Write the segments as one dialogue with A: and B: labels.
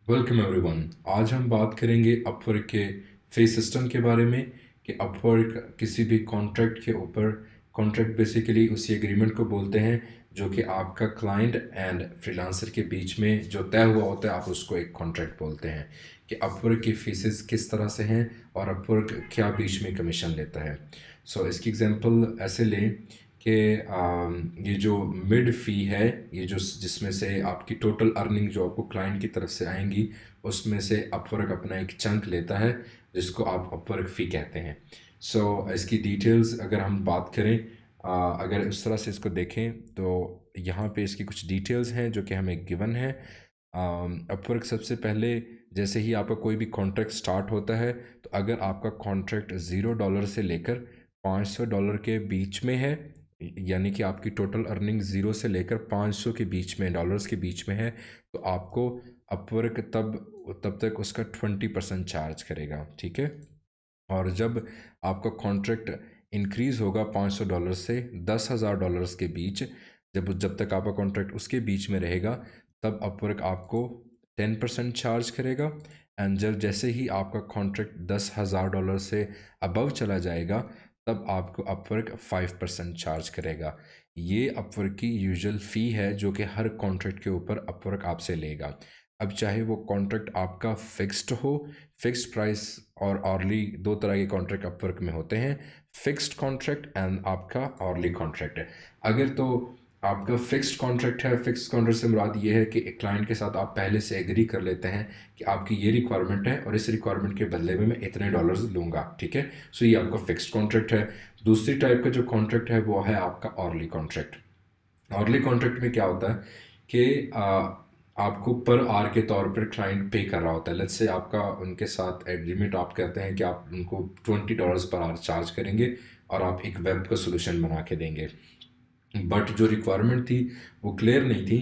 A: Welcome everyone. आज हम बात करेंगे अपवर्क के फीस सिस्टम के बारे में कि अपवर्क किसी भी कॉन्ट्रैक्ट के ऊपर, कॉन्ट्रैक्ट बेसिकली उसी एग्रीमेंट को बोलते हैं जो कि आपका क्लाइंट एंड फ्रीलांसर के बीच में जो तय हुआ होता है, आप उसको एक कॉन्ट्रैक्ट बोलते हैं कि अपवर्क की फीसेस किस तरह से हैं और अपवर्क क्या बीच में कमीशन लेता है। इसकी एग्जांपल ऐसे लें कि ये जो मिड फ़ी है, ये जो जिसमें से आपकी टोटल अर्निंग जो आपको क्लाइंट की तरफ से आएंगी उसमें से अपवर्क अपना एक चंक लेता है जिसको आप अपवर्क फ़ी कहते हैं। इसकी डिटेल्स अगर हम बात करें, अगर उस तरह से इसको देखें तो यहाँ पे इसकी कुछ डिटेल्स हैं जो कि हमें गिवन है। अपवर्क सबसे पहले जैसे ही आपका कोई भी कॉन्ट्रैक्ट स्टार्ट होता है, तो अगर आपका कॉन्ट्रैक्ट $0 से लेकर $500 के बीच में है, यानी कि आपकी टोटल अर्निंग 0 से लेकर 500 के बीच में, डॉलर्स के बीच में है, तो आपको अपवर्क तब तक उसका 20% चार्ज करेगा। ठीक है। और जब आपका कॉन्ट्रैक्ट इंक्रीज़ होगा $500 से $10,000 के बीच, जब तक आपका कॉन्ट्रैक्ट उसके बीच में रहेगा, तब अपवर्क आपको 10% चार्ज करेगा। एंड जब जैसे ही आपका कॉन्ट्रैक्ट $10,000 से अबव चला जाएगा, तब आपको अपवर्क 5% चार्ज करेगा। ये अपवर्क की यूजुअल फ़ी है जो कि हर कॉन्ट्रैक्ट के ऊपर अपवर्क आपसे लेगा। अब चाहे वो कॉन्ट्रैक्ट आपका फिक्स्ड हो, फिक्स्ड प्राइस और ऑर्ली, दो तरह के कॉन्ट्रैक्ट अपवर्क में होते हैं, फिक्स्ड कॉन्ट्रैक्ट एंड आपका ऑर्ली कॉन्ट्रैक्ट है। अगर तो आपका फिक्स्ड कॉन्ट्रैक्ट है, फिक्स्ड कॉन्ट्रैक्ट से मुराद ये है कि एक क्लाइंट के साथ आप पहले से एग्री कर लेते हैं कि आपकी ये रिक्वायरमेंट है और इस रिक्वायरमेंट के बदले में मैं इतने डॉलर्स लूँगा। ठीक है। ये आपका फिक्स्ड कॉन्ट्रैक्ट है। दूसरी टाइप का जो कॉन्ट्रैक्ट है वो है आपका ऑर्ली कॉन्ट्रैक्ट। ऑर्ली कॉन्ट्रैक्ट में क्या होता है कि आपको पर आर के तौर पर क्लाइंट पे कर रहा होता है। लेट्स से आपका उनके साथ एग्रीमेंट, आप कहते हैं कि आप उनको $20 पर आवर चार्ज करेंगे और आप एक वेब का सोल्यूशन बना के देंगे। बट जो रिक्वायरमेंट थी वो क्लियर नहीं थी,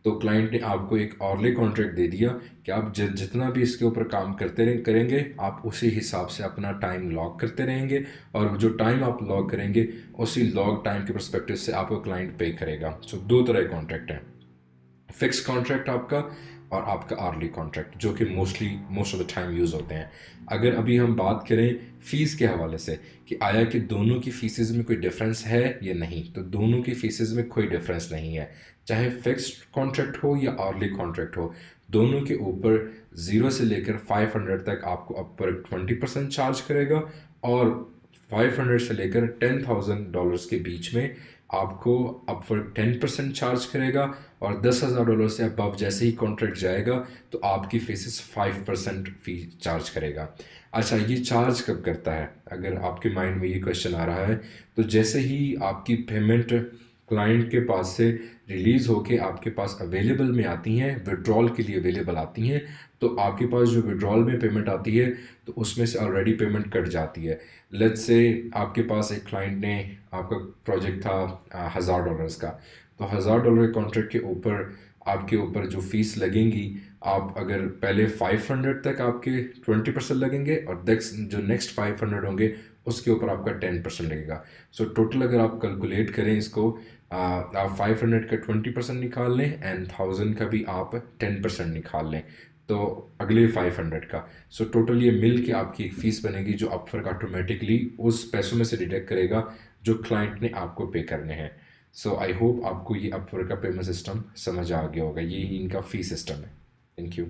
A: तो क्लाइंट ने आपको एक ऑर्ली कॉन्ट्रैक्ट दे दिया कि आप जितना भी इसके ऊपर काम करेंगे, आप उसी हिसाब से अपना टाइम लॉग करते रहेंगे और जो टाइम आप लॉग करेंगे उसी लॉग टाइम के परस्पेक्टिव से आपको क्लाइंट पे करेगा। दो तरह के कॉन्ट्रैक्ट हैं, फिक्स कॉन्ट्रैक्ट आपका और आपका आर्ली कॉन्ट्रैक्ट, जो कि most of the time use होते हैं। अगर अभी हम बात करें फ़ीस के हवाले से कि आया कि दोनों की फ़ीसेस में कोई डिफरेंस है या नहीं, तो दोनों की फ़ीसेस में कोई डिफरेंस नहीं है। चाहे फिक्स्ड कॉन्ट्रैक्ट हो या आर्ली कॉन्ट्रैक्ट हो, दोनों के ऊपर 0 से लेकर 500 तक आपको अपर 20% चार्ज करेगा और 500 से लेकर $10,000 के बीच में आपको अपवर्क 10% चार्ज करेगा और $10,000 से अबव जैसे ही कॉन्ट्रैक्ट जाएगा तो आपकी फीसेस 5% फ़ी चार्ज करेगा। अच्छा, ये चार्ज कब करता है? अगर आपके माइंड में ये क्वेश्चन आ रहा है, तो जैसे ही आपकी पेमेंट क्लाइंट के पास से रिलीज़ होके आपके पास अवेलेबल में आती हैं, विड्रॉल के लिए अवेलेबल आती हैं, तो आपके पास जो विड्रॉल में पेमेंट आती है तो उसमें से ऑलरेडी पेमेंट कट जाती है। लेट्स से आपके पास एक क्लाइंट ने, आपका प्रोजेक्ट था $1,000 का, तो $1,000 के कॉन्ट्रैक्ट के ऊपर आपके ऊपर जो फ़ीस लगेंगी, आप अगर पहले 500 तक आपके 20% लगेंगे और नेक्स्ट 500 होंगे उसके ऊपर आपका 10% लगेगा। टोटल अगर आप कैलकुलेट करें इसको, आप 500 का 20% निकाल लें एंड 1000 का भी आप 10% निकाल लें, तो अगले 500 का, टोटल ये मिल के आपकी एक फ़ीस बनेगी जो अपवर्क ऑटोमेटिकली उस पैसों में से डिडक्ट करेगा जो क्लाइंट ने आपको पे करने हैं। आई होप आपको ये अपवर्क का पेमेंट सिस्टम समझ आ गया होगा। ये इनका फ़ी सिस्टम है। Thank you.